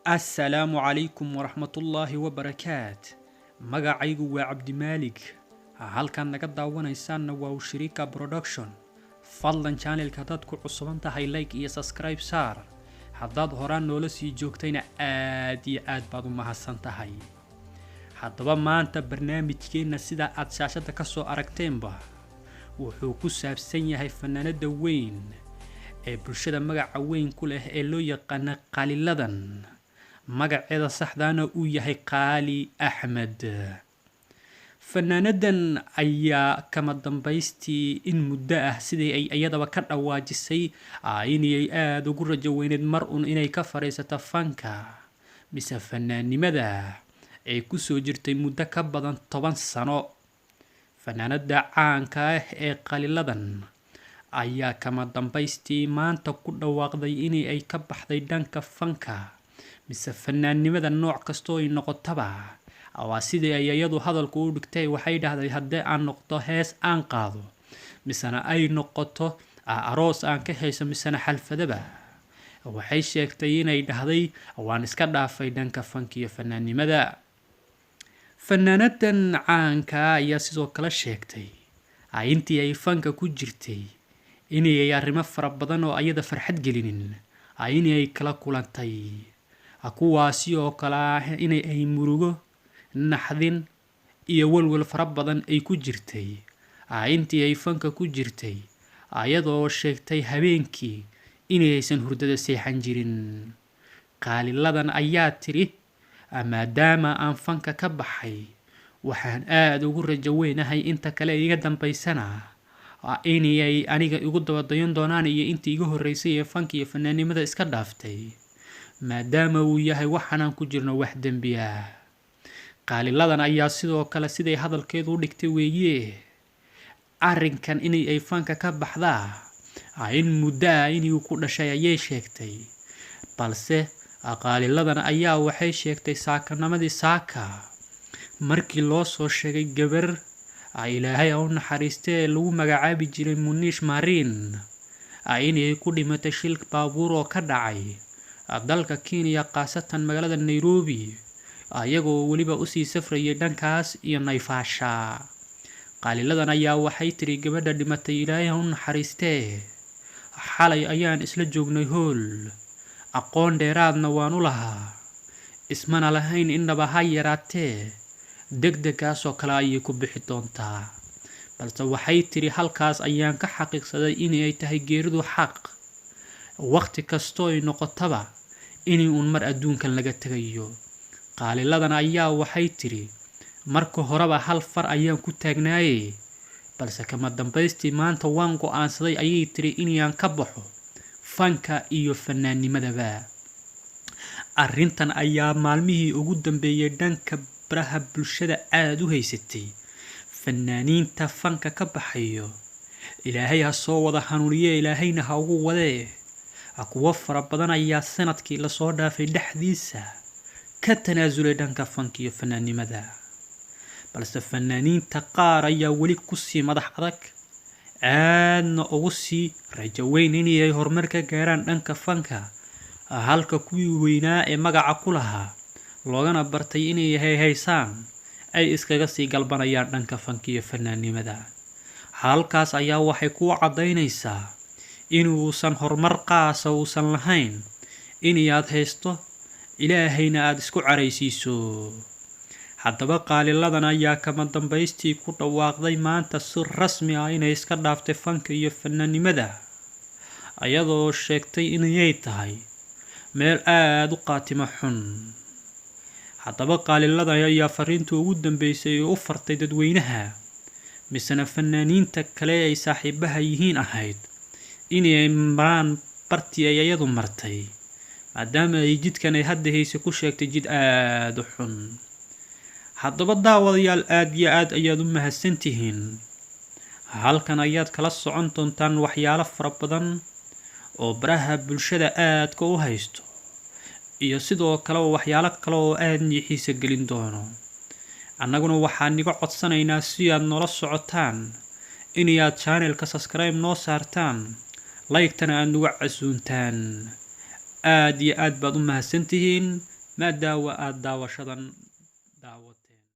السلام عليكم ورحمة الله وبركاته. magacaygu waa Cabdimaalig. halkan naga daawanaysan waa Shirika Production. fadlan channelka dad ku cusban tahay like iyo subscribe saar. haddaad horaan noola sii joogtayna aad iyo aad baad u mahadsan tahay. haddaba maanta barnaamijkeena sida aad shaashada ka soo aragteenba wuxuu ku saabsan yahay fanaanada weyn ee bulshada magaca weyn ku leh ee loo yaqaan Qaaliladan. magaceeda saxdaana uu yahay Qaali Axmed. fanaanadan ayaa kama dambaystii in muddo ah sidii ay iyadaba ka dhawaajisay inay aad ugu rajo weyneed mar inay ka fariisato fanka mise fanaanimada ay ku soo jirtay muddo ka badan 10 sano. fanaanada caanka ah ee Qaaliladan ayaa kama dambaystii maanta ku dhawaaqday inay ka baxday dhanka fanka mise fanaanimada nooc kasto ay noqotaba. waa sidii ay iyadu hadalku u dhigtay, waxay dhahday haddii aan noqdo hees aan qaado misana ay noqoto aroos aan ka hayso misana xalfadaba, waxay sheegtay inay dhahday waan iska dhaafay dhanka fanka iyo fanaanimada. fanaanadan caanka ayaa sidoo kale sheegtay intii ay fanka ku jirtay inay arrimo fara badan oo ayada farxad gelinin inay kala kulantay, kuwaasi oo kala inay murugo, naxdin iyo walwal fara badan ay ku jirtay intii ay fanka ku jirtay, ayadoo sheegtay habeenkii inaysan hurdada seexan jirin. Qaaliladan ayaa tiri maadaama aan fanka ka baxay waxaan aad ugu rajo weynahay inta kale iga dambaysana inay aniga igu dabadayn doonaan iyo intii iga horeysay ee fanka iyo fanaanimada iska dhaaftay, maadaama uu yahay waxaan ku jirno wax dambi ah. Qaaliladan ayaa sidoo kale siday hadalkeedu u dhigtay weeye arrinkan inay fanka ka baxdaa in muddo inuu ku dhashay ayay sheegtay, balse Qaaliladan ayaa waxay sheegtay saakanamadii saaka markii loo soo sheegay gabar ilaahay u naxariistay lagu magacaabi jiray Munish Marin inay ku dhimatay shil baabuur oo ka dhacay dalka Kenya qaasatan magaalada Nairobi ayagoo waliba u sii safrayay dhankaas iyo Naivasha. Qaaliladan ayaa waxay tiri gabadha dhimatay ilaahay u naxariistay xalay ayaan isla joognay hool, aqoon dheeraadna waan u lahaa, ismana lahayn indhaba ha yaraatee degdegaas oo kale ayay ku bixi doontaa, balse waxay tiri halkaas ayaan ka xaqiiqsaday inay tahay geeridu xaq. waqti kasto ay noqotaba inay mar adduunkan laga tagayo. Qaaliladan ayaa waxay tiri marka horeba hal far ayaan ku taagnaayay, balse kama dambaystii maanta waan go'aansaday ayay tiri inaan ka baxo fanka iyo fanaanimadaba. arrintan ayaa maalmihii ugu dambeeyay dhanka baraha bulshada aad u haysatay fanaaniinta fanka ka baxayo. ilaahay ha soo wada hanuuniye, ilaahayna ha ugu wadee. kuwa fara badan ayaa sanadkii la soo dhaafay dhexdiisa ka tanaasulay dhanka fanka iyo fanaanimada, balse fanaaniinta qaar ayaa weli ku sii madax adag aadna ugu sii rajo weyn inay horumar ka gaaraan dhanka fanka, halka kuwii weynaa ee magaca ku lahaa loogana bartay inay haysaan ay iskaga sii galbanayaan dhanka fanka iyo fanaanimada. halkaas ayaa waxay ku cadaynaysaa inuusan horumar qaasa uusan lahayn inaad haysto ilaahayna aad isku caraysiiso. haddaba Qaaliladan ayaa kama dambaystii ku dhawaaqday maanta si rasmi inay iska dhaaftay fanka iyo fanaanimada, ayadoo sheegtay inay tahay meel aad u qaatimo xun. haddaba Qaaliladan ayaa fariinta ugu dambeysay u fartay dadweynaha misana fanaaniinta kale ay saaxiibaha yihiin ahayd inay maraan bartii ay iyadu martay, maadaama ay jidkan ay hadda hayse ku sheegtay jid aad u xun. haddaba daawadayaal aad iyo aad ayaad u mahadsantihiin. halkan ayaad kala socon doontaan waxyaalo fara badan oo baraha bulshada aadka u haysto iyo sidoo kale waxyaalo kale oo aad xiiso gelin doono. annaguna waxaan niga codsanaynaa si aad noola socotaan inaad channelka subscribe noo saartaan, like-tana aad nuga casuuntaan. aad iyo aad baad u mahadsantihiin. maadaawa aad daawashadan daawatay.